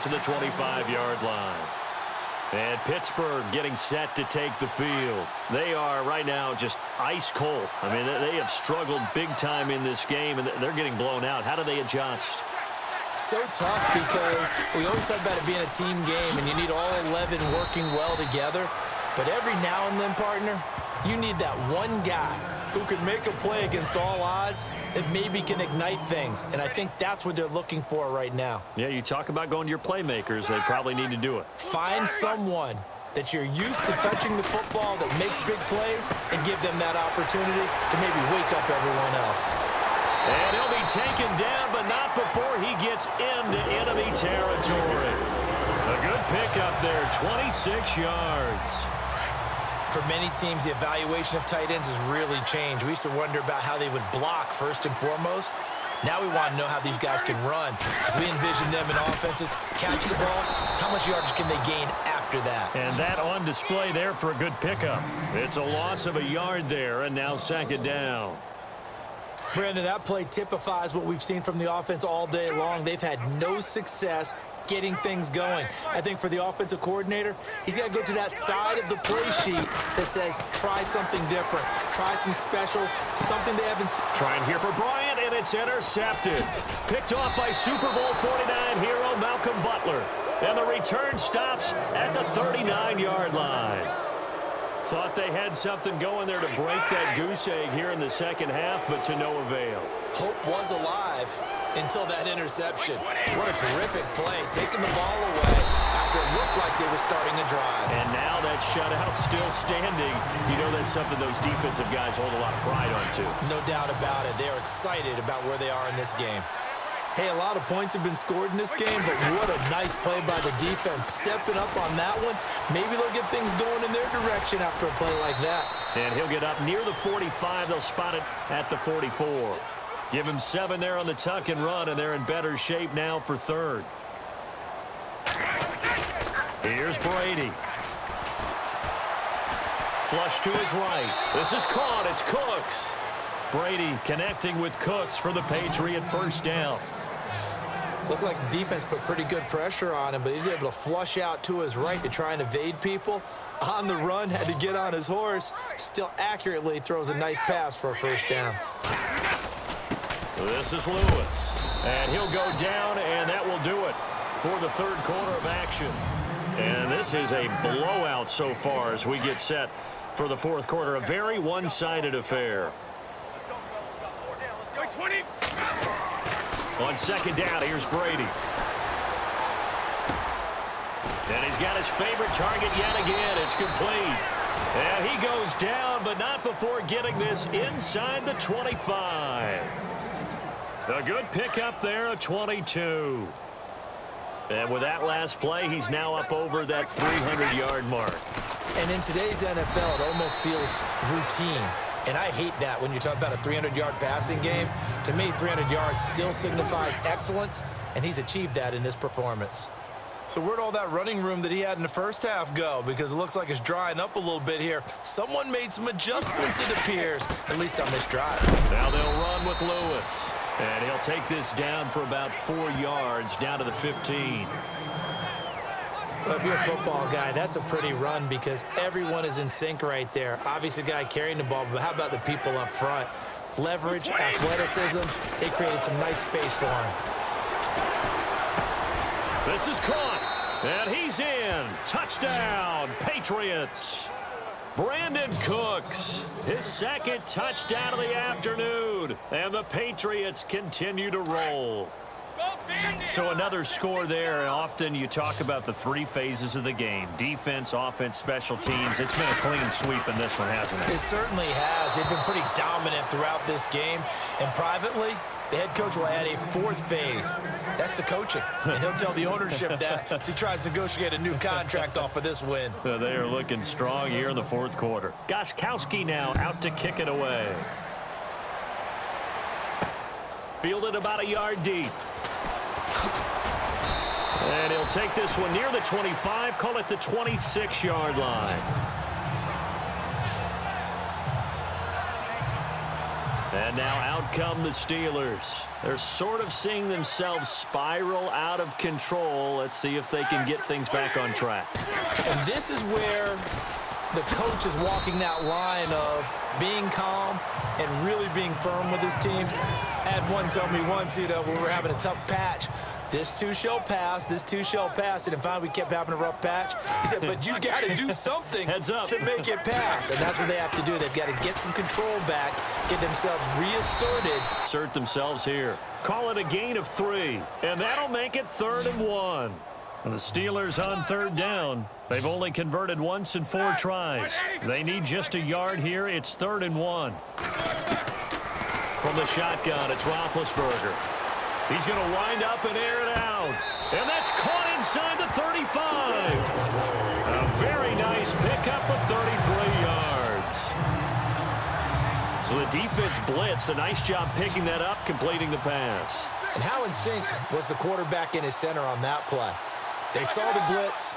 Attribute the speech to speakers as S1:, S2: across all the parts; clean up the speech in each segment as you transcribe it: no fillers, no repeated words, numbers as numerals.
S1: to the 25-yard line. And Pittsburgh getting set to take the field. They are right now just ice cold. I mean, they have struggled big time in this game, and they're getting blown out. How do they adjust?
S2: So tough because we always talk about it being a team game, and you need all 11 working well together. But every now and then, partner, you need that one guy who can make a play against all odds that maybe can ignite things. And I think that's what they're looking for right now.
S1: Yeah, you talk about going to your playmakers. They probably need to do it.
S2: Find someone that you're used to touching the football that makes big plays and give them that opportunity to maybe wake up everyone else.
S1: And he'll be taken down, but not before he gets into enemy territory. A good pickup there, 26 yards.
S2: For many teams, the evaluation of tight ends has really changed. We used to wonder about how they would block first and foremost. Now we want to know how these guys can run. As we envision them in offenses, catch the ball, how much yardage can they gain after that?
S1: And that on display there for a good pickup. It's a loss of a yard there, and now second down.
S2: Brandon, that play typifies what we've seen from the offense all day long. They've had no success getting things going. I think for the offensive coordinator, he's got to go to that side of the play sheet that says, try something different. Try some specials, something they haven't seen.
S1: Trying here for Bryant, and it's intercepted. Picked off by Super Bowl 49 hero Malcolm Butler. And the return stops at the 39-yard line. Thought they had something going there to break that goose egg here in the second half, but to no avail.
S2: Hope was alive until that interception. What a terrific play, taking the ball away after it looked like they were starting to drive.
S1: And now that shutout still standing. You know that's something those defensive guys hold a lot of pride on, too.
S2: No doubt about it. They're excited about where they are in this game. Hey, a lot of points have been scored in this game, but what a nice play by the defense. Stepping up on that one. Maybe they'll get things going in their direction after a play like that.
S1: And he'll get up near the 45. They'll spot it at the 44. Give him 7 there on the tuck and run, and they're in better shape now for third. Here's Brady. Flush to his right. This is caught. It's Cooks. Brady connecting with Cooks for the Patriot first down.
S2: Looked like the defense put pretty good pressure on him, but he's able to flush out to his right to try and evade people. On the run, had to get on his horse. Still accurately throws a nice pass for a first down.
S1: This is Lewis. And he'll go down, and that will do it for the third quarter of action. And this is a blowout so far as we get set for the fourth quarter. A very one-sided affair. On second down, here's Brady. And he's got his favorite target yet again. It's complete. And he goes down, but not before getting this inside the 25. A good pickup there, a 22. And with that last play, he's now up over that 300-yard mark.
S2: And in today's NFL, it almost feels routine. And I hate that when you talk about a 300-yard passing game. To me, 300 yards still signifies excellence, and he's achieved that in this performance. So where'd all that running room that he had in the first half go? Because it looks like it's drying up a little bit here. Someone made some adjustments, it appears, at least on this drive.
S1: Now they'll run with Lewis. And he'll take this down for about 4 yards, down to the 15.
S2: Well, if you're a football guy, that's a pretty run because everyone is in sync right there. Obviously, the guy carrying the ball, but how about the people up front? Leverage, athleticism, they created some nice space for him.
S1: This is caught, and he's in. Touchdown, Patriots. Brandon Cooks, his second touchdown of the afternoon, and the Patriots continue to roll. So another score there. Often you talk about the 3 phases of the game: defense, offense, special teams. It's been a clean sweep in this one, hasn't it?
S2: It certainly has. They've been pretty dominant throughout this game. And privately, the head coach will add a 4th phase. That's the coaching. And he'll tell the ownership that as he tries to negotiate a new contract off of this win.
S1: They are looking strong here in the fourth quarter. Gostkowski now out to kick it away. Fielded about a yard deep. And he'll take this one near the 25, call it the 26-yard line. And now out come the Steelers. They're sort of seeing themselves spiral out of control. Let's see if they can get things back on track.
S2: And this is where the coach is walking that line of being calm and really being firm with his team. I had one tell me once, when we were having a tough patch, this too shall pass, this too shall pass. And finally we kept having a rough patch. He said, but you got to do something
S1: Heads up
S2: to make it pass. And that's what they have to do. They've got to get some control back, get themselves reasserted.
S1: Assert themselves here. Call it a gain of 3. And that'll make it 3rd and 1. And the Steelers on 3rd down. They've only converted once in 4 tries. They need just a yard here. It's 3rd and 1. From the shotgun, it's Roethlisberger. He's going to wind up and air it out. And that's caught inside the 35. A very nice pickup of 33 yards. So the defense blitzed. A nice job picking that up, completing the pass.
S2: And how in sync was the quarterback in his center on that play? They saw the blitz,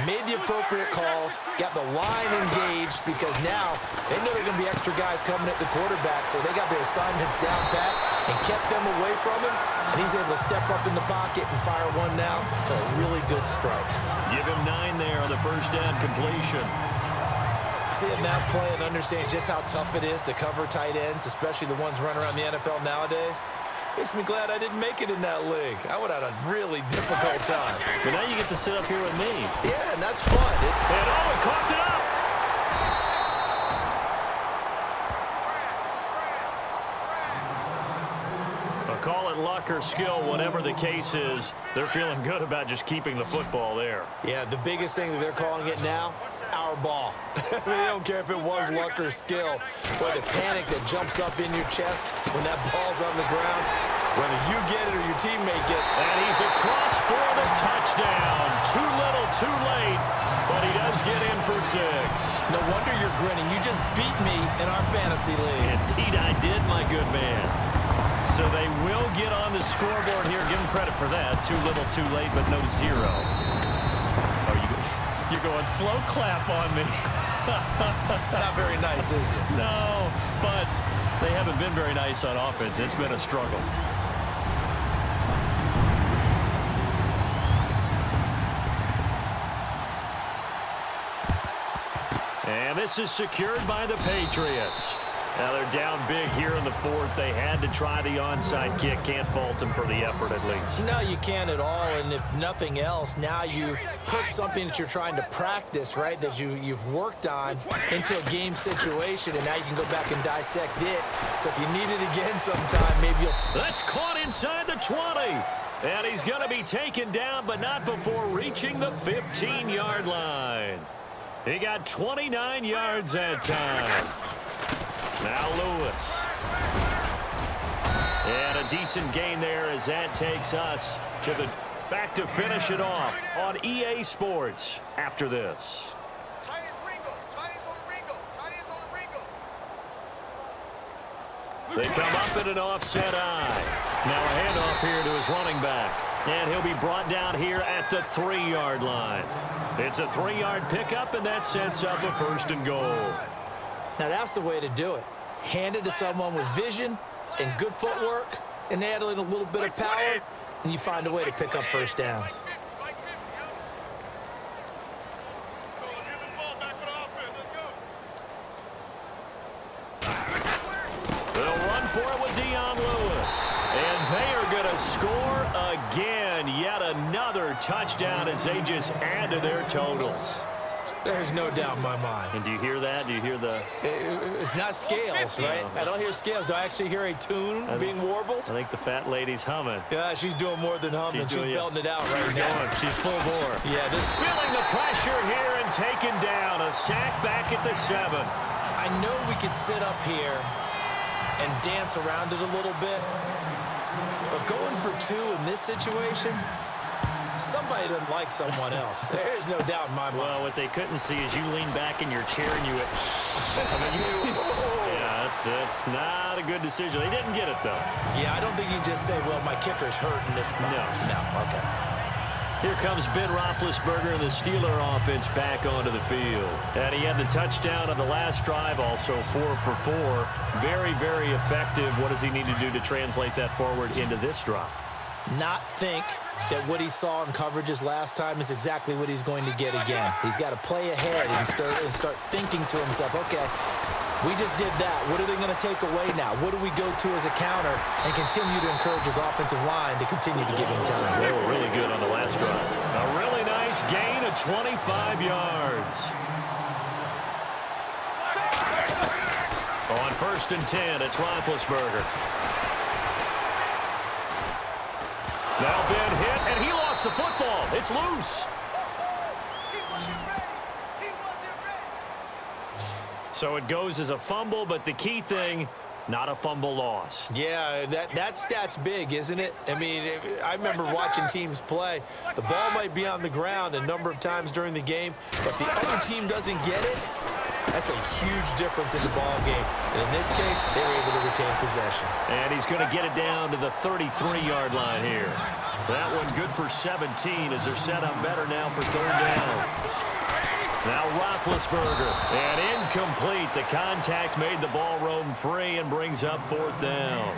S2: made the appropriate calls, got the line engaged because now they know there are going to be extra guys coming at the quarterback, so they got their assignments down pat and kept them away from him, and he's able to step up in the pocket and fire one now for a really good strike.
S1: Give him 9 there on the first down completion.
S2: Seeing that play and understanding just how tough it is to cover tight ends, especially the ones running around the NFL nowadays, makes me glad I didn't make it in that league. I would have had a really difficult time.
S1: But now you get to sit up here with me.
S2: Yeah, and that's fun.
S1: It coughed it up. Call it luck or skill, whatever the case is, they're feeling good about just keeping the football there.
S2: Yeah, the biggest thing that they're calling it now, our ball. I mean, they don't care if it was luck or skill, or the panic that jumps up in your chest when that ball's on the ground, whether you get it or your teammate get it.
S1: And he's across for the touchdown. Too little, too late, but he does get in for 6.
S2: No wonder you're grinning. You just beat me in our fantasy league.
S1: Indeed I did, my good man. So they will get on the scoreboard here. Give them credit for that. Too little, too late, but no 0. Oh, you're going slow clap on me.
S2: Not very nice, is it?
S1: No, but they haven't been very nice on offense. It's been a struggle. And this is secured by the Patriots. Now they're down big here in the 4th. They had to try the onside kick. Can't fault them for the effort at least.
S2: No, you can't at all. And if nothing else, now you've put something that you're trying to practice, right, that you've worked on into a game situation, and now you can go back and dissect it. So if you need it again sometime, maybe you'll...
S1: That's caught inside the 20. And he's going to be taken down, but not before reaching the 15-yard line. He got 29 yards that time. Now Lewis. And a decent gain there as that takes us to the back to finish it off on EA Sports after this. They come up in an offset eye. Now a handoff here to his running back. And he'll be brought down here at the 3-yard line. It's a 3-yard pickup, and that sets up a 1st and goal.
S2: Now that's the way to do it. Hand it to someone with vision and good footwork, and add in a little bit of power, and you find a way to pick up 1st downs.
S1: They'll run for it with Dion Lewis. And they are going to score again. Yet another touchdown as they just add to their totals.
S2: There's no doubt in my mind.
S1: And do you hear that? Do you hear the...
S2: It's not scales, right? I don't hear scales. Do I actually hear a tune being warbled?
S1: I think the fat lady's humming.
S2: Yeah, she's doing more than humming. She's belting it out right now.
S1: She's full bore.
S2: Yeah.
S1: Feeling the pressure here and taken down. A sack back at the 7.
S2: I know we could sit up here and dance around it a little bit, but going for 2 in this situation... Somebody doesn't like someone else. There's no doubt in my mind.
S1: Well, what they couldn't see is you lean back in your chair and you went... yeah, that's not a good decision. They didn't get it, though.
S2: Yeah, I don't think you just say, well, my kicker's hurt in this spot.
S1: No.
S2: Okay.
S1: Here comes Ben Roethlisberger and the Steeler offense back onto the field. And he had the touchdown on the last drive, also 4 for 4. Very, very effective. What does he need to do to translate that forward into this drive?
S2: Not think that what he saw in coverages last time is exactly what he's going to get again. He's got to play ahead and start thinking to himself, okay, we just did that. What are they going to take away now? What do we go to as a counter? And continue to encourage his offensive line to continue to give him time.
S1: They were really good on the last drive. A really nice gain of 25 yards. On 1st and 10, it's Roethlisberger. Now Ben hit, and he lost the football. It's loose. So it goes as a fumble, but the key thing, not a fumble loss.
S2: Yeah, that stat's big, isn't it? I mean, I remember watching teams play. The ball might be on the ground a number of times during the game, but the other team doesn't get it. That's a huge difference in the ball game. And in this case, they were able to retain possession.
S1: And he's going to get it down to the 33-yard line here. That one good for 17 as they're set up better now for 3rd down. Now Roethlisberger, and incomplete. The contact made the ball roam free and brings up 4th down.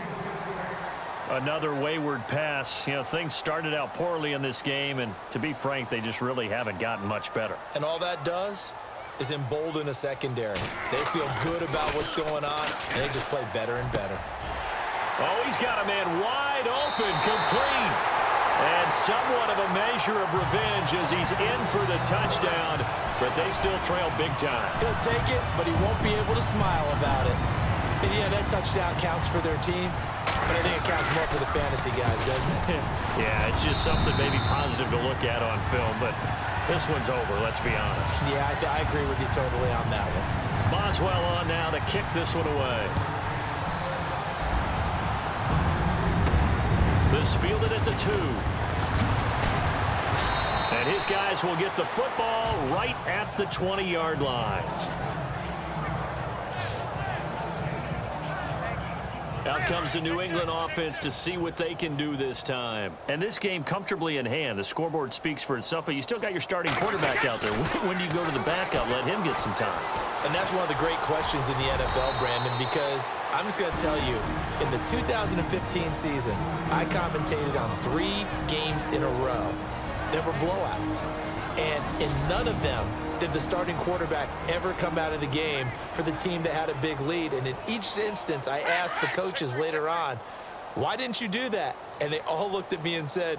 S1: Another wayward pass. You know, things started out poorly in this game, and to be frank, they just really haven't gotten much better.
S2: And all that does is embolden a secondary. They feel good about what's going on, and they just play better and better.
S1: Oh, he's got a man wide open, complete. And somewhat of a measure of revenge as he's in for the touchdown, but they still trail big time.
S2: He'll take it, but he won't be able to smile about it. And yeah, that touchdown counts for their team, but I think it counts more for the fantasy guys, doesn't it?
S1: Yeah, it's just something maybe positive to look at on film, but this one's over, let's be honest.
S2: Yeah, I agree with you totally on that one.
S1: Boswell on now to kick this one away. This fielded at the 2. And his guys will get the football right at the 20-yard line. Out comes the New England offense to see what they can do this time. And this game comfortably in hand. The scoreboard speaks for itself, but you still got your starting quarterback out there. When do you go to the backup? Let him get some time.
S2: And that's one of the great questions in the NFL, Brandon, because I'm just going to tell you, in the 2015 season, I commentated on 3 games in a row that were blowouts. And in none of them did the starting quarterback ever come out of the game for the team that had a big lead. And in each instance, I asked the coaches later on, why didn't you do that? And they all looked at me and said,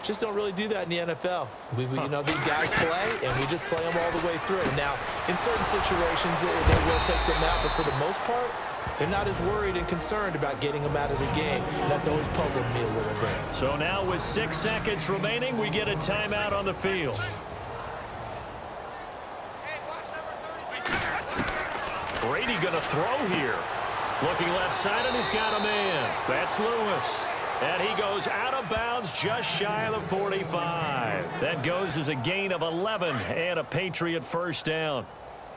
S2: just don't really do that in the NFL. We you know, these guys play, and we just play them all the way through. Now, in certain situations, they will take them out, but for the most part, they're not as worried and concerned about getting them out of the game, and that's always puzzled me a little bit.
S1: So now with 6 seconds remaining, we get a timeout on the field. Brady going to throw here. Looking left side, and he's got a man. That's Lewis. And he goes out of bounds just shy of the 45. That goes as a gain of 11 and a Patriot 1st down.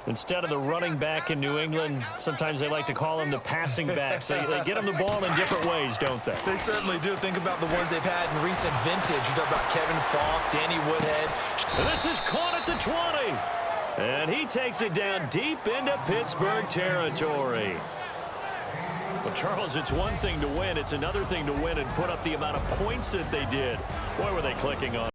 S1: Instead of the running back in New England, sometimes they like to call them the passing backs. They get them the ball in different ways, don't they?
S2: They certainly do. Think about the ones they've had in recent vintage. You talk about Kevin Falk, Danny Woodhead.
S1: And this is caught at the 20. And he takes it down deep into Pittsburgh territory. Well, Charles, it's one thing to win. It's another thing to win and put up the amount of points that they did. Boy, were they clicking on.